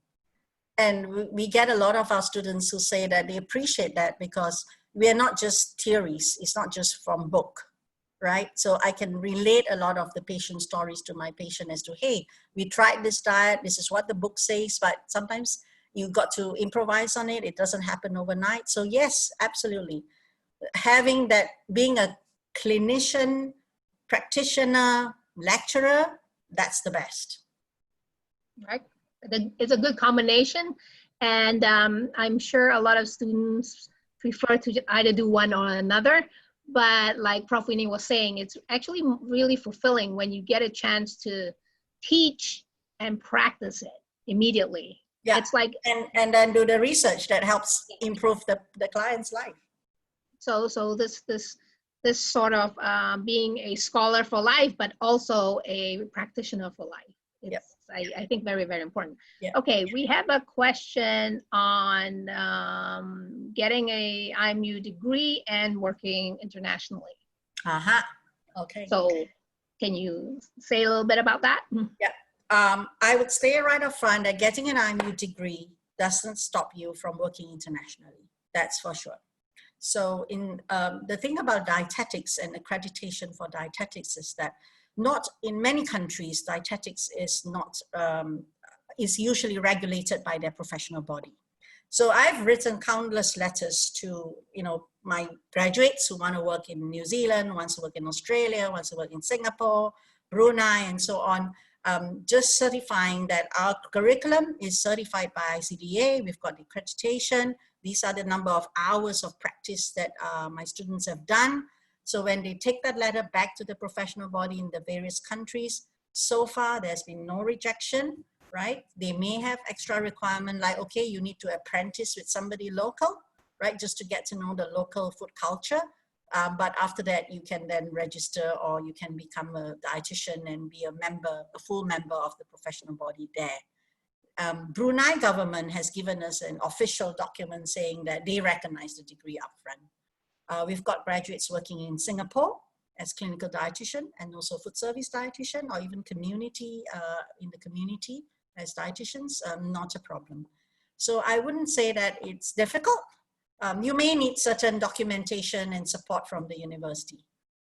And we get a lot of our students who say that they appreciate that because we are not just theories. It's not just from book, right? So I can relate a lot of the patient stories to my patient as to, hey, we tried this diet. This is what the book says, but sometimes you got to improvise on it. It doesn't happen overnight. So yes, absolutely. Having that, being a clinician, practitioner, lecturer, that's the best. Right. It's a good combination, and I'm sure a lot of students prefer to either do one or another, but like Prof Winnie was saying, it's actually really fulfilling when you get a chance to teach and practice it immediately. Yeah, it's like, and then do the research that helps improve the client's life. So this sort of being a scholar for life, but also a practitioner for life. It's I think very, very important. Yeah. Okay, we have a question on getting a IMU degree and working internationally. Okay. So can you say a little bit about that? Yeah. I would say right up front that getting an IMU degree doesn't stop you from working internationally. That's for sure. So in the thing about dietetics and accreditation for dietetics is that not in many countries, dietetics is not, is usually regulated by their professional body. So I've written countless letters to, my graduates who want to work in New Zealand, wants to work in Australia, wants to work in Singapore, Brunei, and so on, just certifying that our curriculum is certified by ICDA. We've got the accreditation. These are the number of hours of practice that my students have done. So when they take that letter back to the professional body in the various countries, so far there's been no rejection, right? They may have extra requirement like, okay, you need to apprentice with somebody local, right? Just to get to know the local food culture. But after that, you can then register or you can become a dietitian and be a full member of the professional body there. Brunei government has given us an official document saying that they recognize the degree upfront. We've got graduates working in Singapore as clinical dietitian and also food service dietitian or even community, in the community as dietitians, not a problem. So I wouldn't say that it's difficult. You may need certain documentation and support from the university,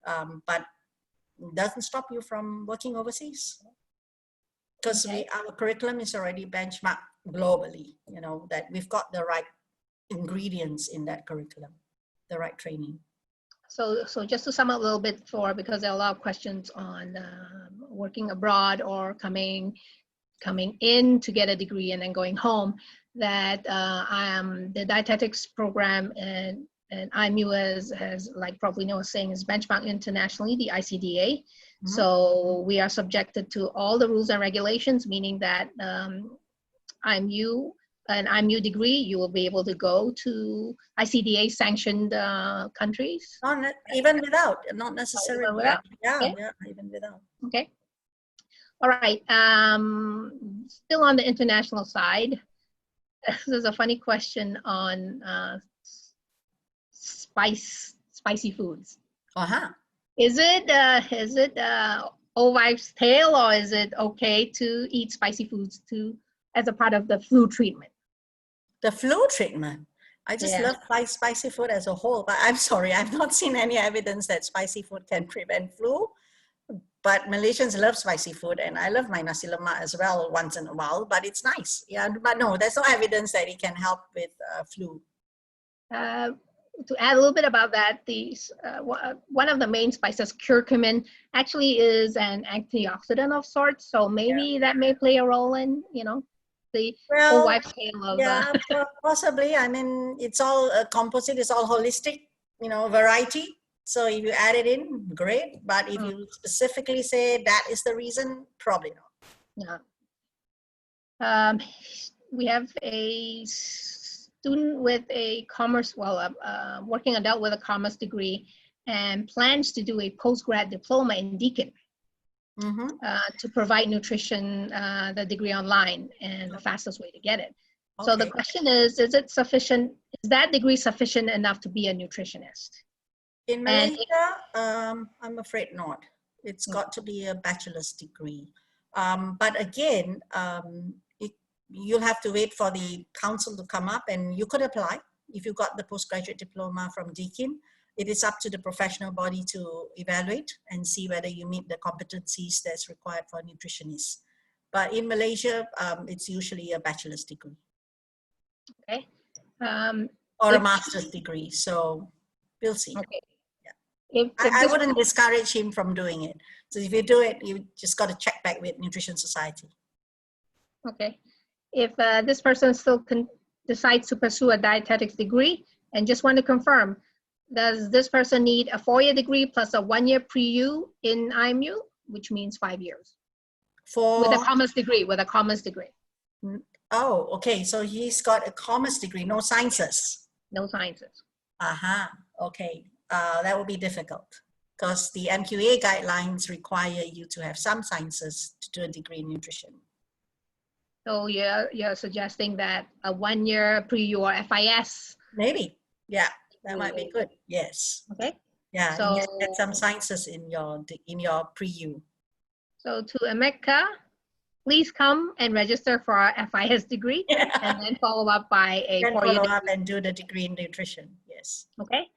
but it doesn't stop you from working overseas. Because our curriculum is already benchmarked globally, that we've got the right ingredients in that curriculum, the right training. So just to sum up a little bit because there are a lot of questions on working abroad or coming in to get a degree and then going home, that the dietetics program and IMU has, like Prof Winnie was saying, is benchmarked internationally, the ICDA. Mm-hmm. So we are subjected to all the rules and regulations, meaning that an IMU degree, you will be able to go to ICDA sanctioned countries. Even without, not necessarily. Even without? Yeah, okay. Yeah, even without. Okay. All right. Still on the international side, there's a funny question on spicy foods. Is it old wives' tale, or is it okay to eat spicy foods as a part of the flu treatment? The flu treatment. I just love spicy food as a whole, but I'm sorry, I've not seen any evidence that spicy food can prevent flu. But Malaysians love spicy food, and I love my nasi lemak as well once in a while, but it's nice. Yeah, but no, there's no evidence that it can help with flu. To add a little bit about that, one of the main spices, curcumin, actually is an antioxidant of sorts. So maybe that may play a role in, the old wives' tale of. Yeah, possibly. I mean, it's all composite, it's all holistic, variety. So if you add it in, great. But if you specifically say that is the reason, probably not. Yeah. We have a student with a commerce, working adult with a commerce degree, and plans to do a postgrad diploma in Deakin to provide nutrition, the degree online, and the fastest way to get it. Okay. So the question is it sufficient? Is that degree sufficient enough to be a nutritionist? In Malaysia, I'm afraid not. It's got to be a bachelor's degree. But again, you'll have to wait for the council to come up, and you could apply if you got the postgraduate diploma from Deakin. It is up to the professional body to evaluate and see whether you meet the competencies that's required for a nutritionist. But in Malaysia, it's usually a bachelor's degree. Okay. Or a master's degree. So we'll see. Okay. I wouldn't discourage him from doing it. So if you do it, you just got to check back with Nutrition Society. Okay. If this person still decides to pursue a dietetics degree, and just want to confirm, does this person need a 4-year degree plus a 1-year pre-U in IMU, which means 5 years? With a commerce degree, Oh, okay. So he's got a commerce degree, no sciences. No sciences. Okay. That will be difficult because the MQA guidelines require you to have some sciences to do a degree in nutrition. So you're suggesting that a 1 year pre-U or FIS. Maybe, yeah, that might be good. Yes. Okay. Yeah, So you get some sciences in your pre-U. So to Emeka, please come and register for our FIS degree, and then follow up by a Then 4-year follow degree. up and do the degree in nutrition. Yes. Okay.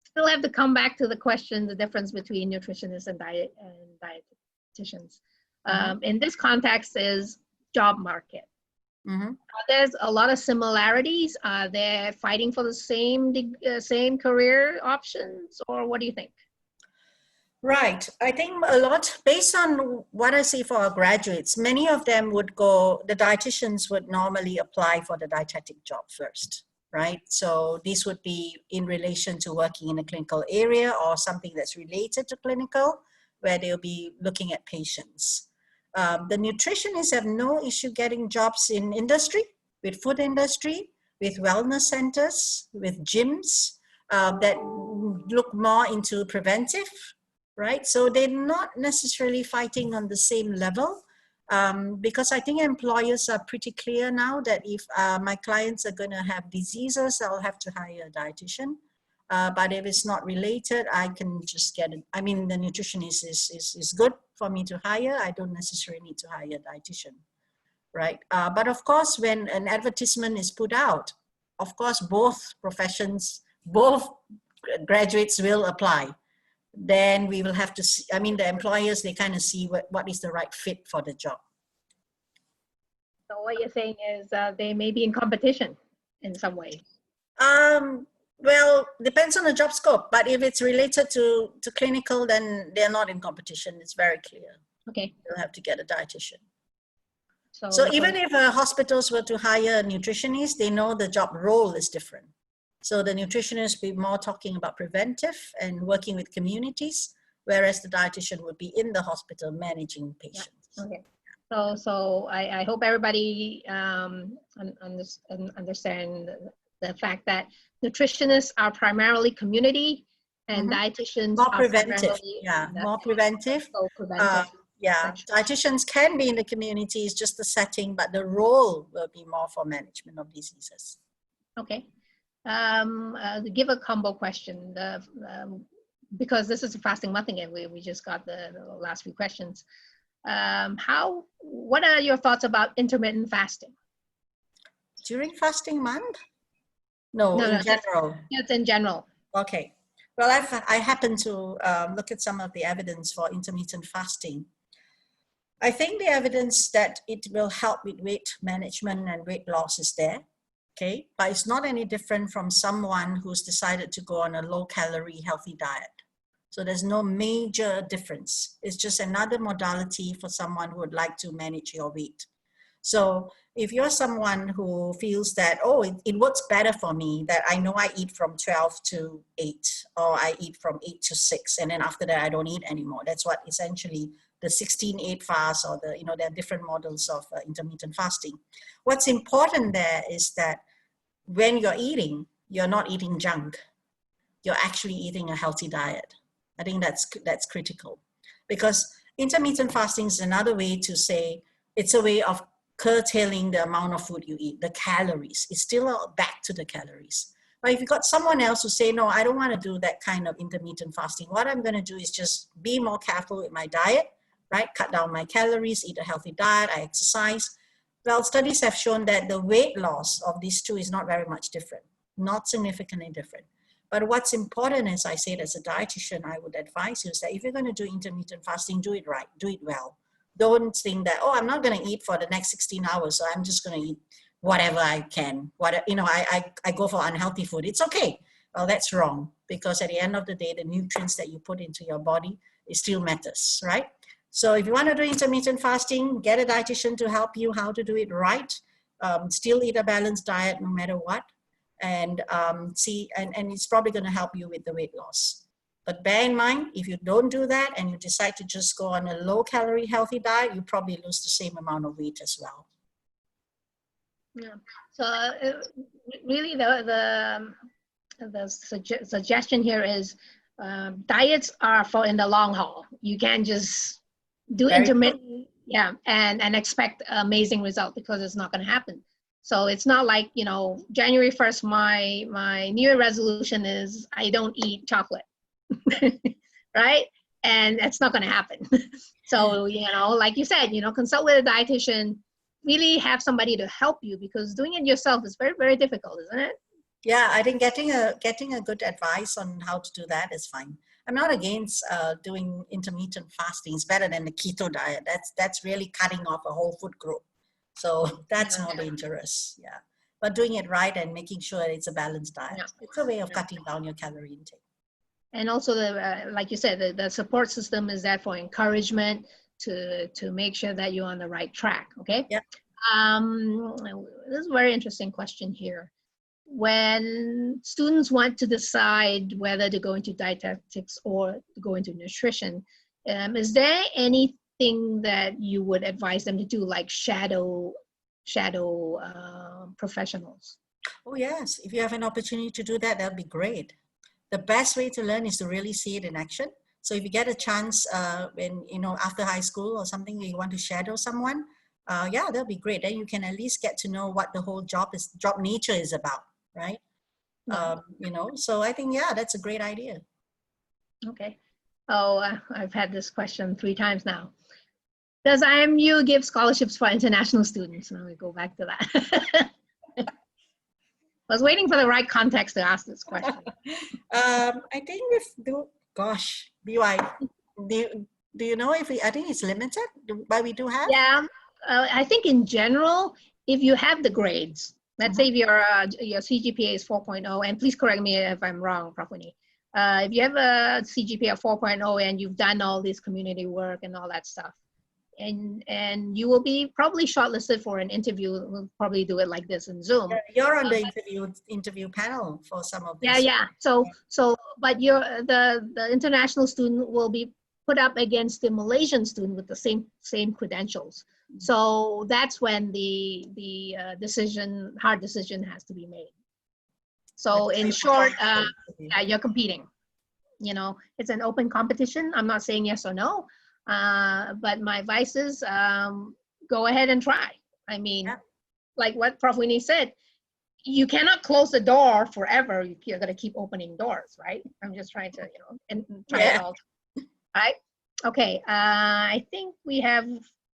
Still have to come back to the question, the difference between nutritionists and dietitians. In this context is job market. There's a lot of similarities. They're fighting for the same career options, or what do you think? Right. I think a lot, based on what I see for our graduates, many of them would go, the dietitians would normally apply for the dietetic job first, right? So this would be in relation to working in a clinical area or something that's related to clinical, where they'll be looking at patients. The nutritionists have no issue getting jobs in industry, with food industry, with wellness centers, with gyms that look more into preventive, right? So they're not necessarily fighting on the same level because I think employers are pretty clear now that if my clients are going to have diseases, I'll have to hire a dietitian. But if it's not related, I can just get it. I mean, the nutritionist is good for me to hire. I don't necessarily need to hire a dietitian, right? But of course, when an advertisement is put out, of course, both professions, both graduates will apply. Then we will have to see, I mean, the employers, they kind of see what is the right fit for the job. So what you're saying is they may be in competition in some way. Well, depends on the job scope, but if it's related to clinical, then they're not in competition. It's very clear. Okay. You'll have to get a dietitian. So even if hospitals were to hire a nutritionist, they know the job role is different. So the nutritionist will be more talking about preventive and working with communities, whereas the dietitian would be in the hospital managing patients. Yeah. Okay. So I hope everybody understand the fact that nutritionists are primarily community and dietitians more are preventive. Yeah, more preventive. So preventive. Yeah, dietitians can be in the community, it's just the setting, but the role will be more for management of diseases. Okay. Give a combo question, because this is a fasting month again. We just got the last few questions. What are your thoughts about intermittent fasting? During fasting month? No, in general. It's in general. Okay. Well, I happen to look at some of the evidence for intermittent fasting. I think the evidence that it will help with weight management and weight loss is there. Okay, but it's not any different from someone who's decided to go on a low-calorie, healthy diet. So there's no major difference. It's just another modality for someone who would like to manage your weight. So if you're someone who feels that, oh, it works better for me, that I know I eat from 12 to 8, or I eat from 8 to 6, and then after that I don't eat anymore. That's what essentially the 16-8 fast, or there are different models of intermittent fasting. What's important there is that when you're eating, you're not eating junk. You're actually eating a healthy diet. I think that's critical, because intermittent fasting is another way to say, it's a way of curtailing the amount of food you eat, the calories. It's still back to the calories. But if you've got someone else who say, no, I don't want to do that kind of intermittent fasting. What I'm going to do is just be more careful with my diet, right? Cut down my calories, eat a healthy diet, I exercise. Well, studies have shown that the weight loss of these two is not very much different, not significantly different. But what's important, as I said, as a dietitian, I would advise you is that if you're going to do intermittent fasting, do it right, do it well. Don't think that, oh, I'm not going to eat for the next 16 hours, so I'm just going to eat whatever I can. I go for unhealthy food. It's okay. Well, that's wrong, because at the end of the day, the nutrients that you put into your body, it still matters, right? So if you want to do intermittent fasting, get a dietitian to help you how to do it right. Still eat a balanced diet no matter what. And and it's probably going to help you with the weight loss. But bear in mind, if you don't do that and you decide to just go on a low-calorie healthy diet, you probably lose the same amount of weight as well. Yeah. So really, the suggestion here is diets are for in the long haul. You can't just do intermittent Yeah, and expect amazing result, because it's not going to happen. So it's not like, January 1st, my New Year resolution is I don't eat chocolate, right? And that's not going to happen. So, like you said, consult with a dietitian, really have somebody to help you, because doing it yourself is very, very difficult, isn't it? Yeah, I think getting a good advice on how to do that is fine. I'm not against doing intermittent fasting. It's better than the keto diet. That's really cutting off a whole food group. So that's more dangerous. Yeah, but doing it right and making sure it's a balanced diet. It's a way of cutting down your calorie intake. And also, like you said, the support system is there for encouragement to make sure that you're on the right track. Okay. Yeah. This is a very interesting question here. When students want to decide whether to go into dietetics or to go into nutrition, is there anything that you would advise them to do, like shadow professionals? Oh yes, if you have an opportunity to do that, that'd be great. The best way to learn is to really see it in action. So if you get a chance when, after high school or something, you want to shadow someone, yeah, that'll be great. Then you can at least get to know what the whole job nature is about, right? So I think, yeah, that's a great idea. Okay. Oh, I've had this question 3 times now. Does IMU give scholarships for international students? Now we go back to that. I was waiting for the right context to ask this question. I think gosh, BY, do you know if I think it's limited, but we do have? Yeah, I think in general, if you have the grades, let's say if your CGPA is 4.0, and please correct me if I'm wrong, Prof Winnie. If you have a CGPA of 4.0 and you've done all this community work and all that stuff, and you will be probably shortlisted for an interview. We'll probably do it like this in Zoom. You're on the interview panel for some of this. Yeah. So but the international student will be put up against the Malaysian student with the same credentials. So that's when the hard decision has to be made. So in short, yeah, you're competing. It's an open competition. I'm not saying yes or no, but my advice is go ahead and try. I mean, like what Prof Winnie said, you cannot close the door forever. You're going to keep opening doors, right? I'm just trying to, and try it all. Right? Okay. I think we have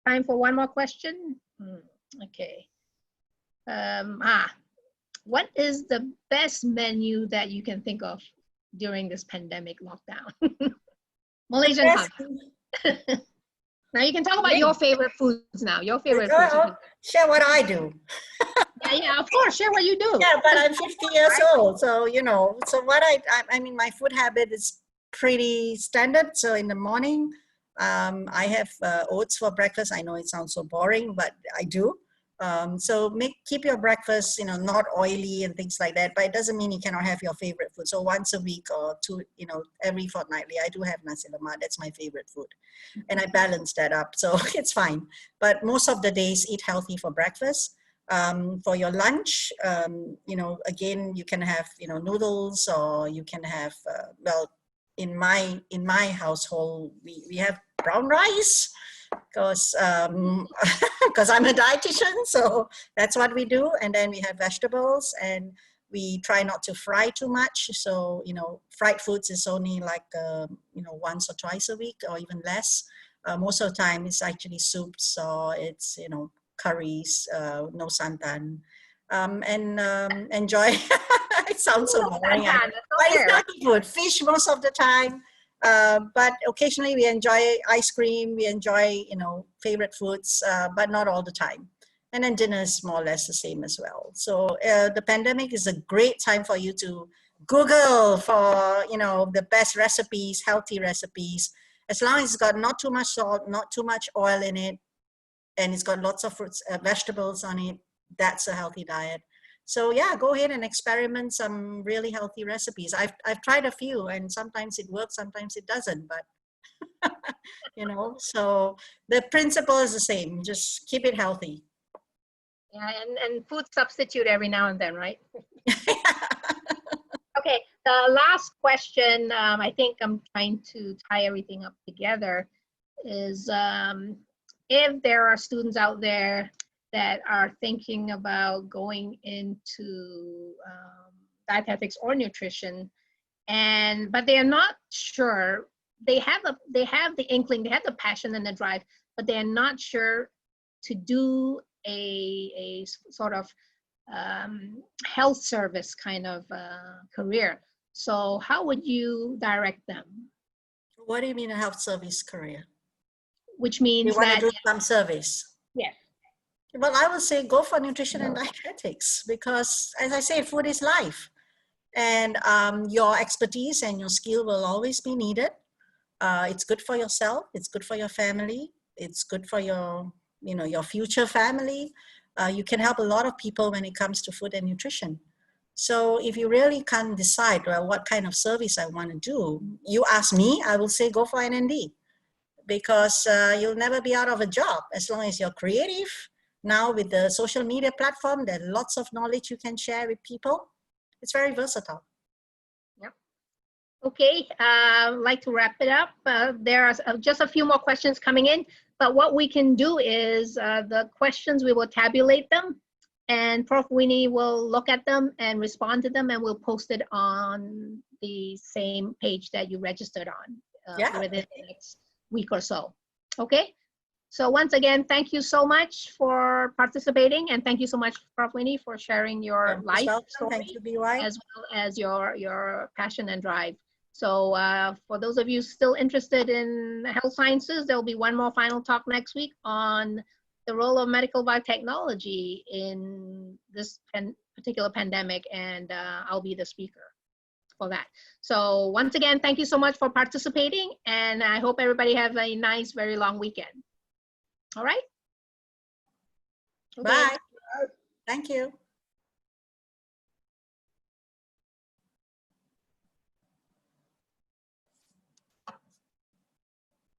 time for one more question. Okay. What is the best menu that you can think of during this pandemic lockdown? Malaysian context. Now you can talk about your favorite foods now. Your favorite foods. Share what I do. Yeah, of course. Share what you do. Yeah, but I'm 50 years old, so so what I mean, my food habit is pretty standard. So in the morning, I have oats for breakfast. I know it sounds so boring, but I do. So keep your breakfast, not oily and things like that, but it doesn't mean you cannot have your favorite food. So once a week or two, every fortnightly, I do have nasi lemak. That's my favorite food. And I balance that up. So it's fine. But most of the days, eat healthy for breakfast. For your lunch, again, you can have, noodles, or you can have, in my household, we have brown rice. Because I'm a dietitian, so that's what we do. And then we have vegetables, and we try not to fry too much. So, fried foods is only like, once or twice a week, or even less. Most of the time it's actually soups, or it's, curries, no santan. And enjoy, it sounds so boring. But it's healthy food. Fish most of the time. But occasionally we enjoy ice cream, we enjoy, favorite foods, but not all the time. And then dinner is more or less the same as well. So the pandemic is a great time for you to Google for, the best recipes, healthy recipes, as long as it's got not too much salt, not too much oil in it, and it's got lots of fruits, vegetables on it. That's a healthy diet. So yeah, go ahead and experiment some really healthy recipes. I've tried a few, and sometimes it works, sometimes it doesn't, but so the principle is the same. Just keep it healthy. Yeah, and food substitute every now and then, right? Okay, the last question, I think I'm trying to tie everything up together, is if there are students out there that are thinking about going into dietetics or nutrition, but they are not sure, they have the inkling, they have the passion and the drive, but they are not sure to do a sort of health service kind of career. So how would you direct them? What do you mean a health service career? Which means you want that to do some service. yes. Well, I would say go for nutrition and dietetics, because as I say, food is life, and your expertise and your skill will always be needed. It's good for yourself, it's good for your family, it's good for your future family. You can help a lot of people when it comes to food and nutrition. So if you really can't decide what kind of service I want to do, you ask me, I will say go for an ND, because you'll never be out of a job as long as you're creative. Now with the social media platform, there are lots of knowledge you can share with people. It's very versatile. Yep. Okay, I'd like to wrap it up. There are just a few more questions coming in, but what we can do is the questions, we will tabulate them, and Prof Winnie will look at them and respond to them, and we'll post it on the same page that you registered on within the next week or so. Okay? So once again, thank you so much for participating, and thank you so much, Prof Winnie, for sharing your life story, thank you, BY. as well as your passion and drive. So for those of you still interested in health sciences, there'll be one more final talk next week on the role of medical biotechnology in this particular pandemic, and I'll be the speaker for that. So once again, thank you so much for participating, and I hope everybody have a nice, very long weekend. All right? Okay. Bye. Thank you.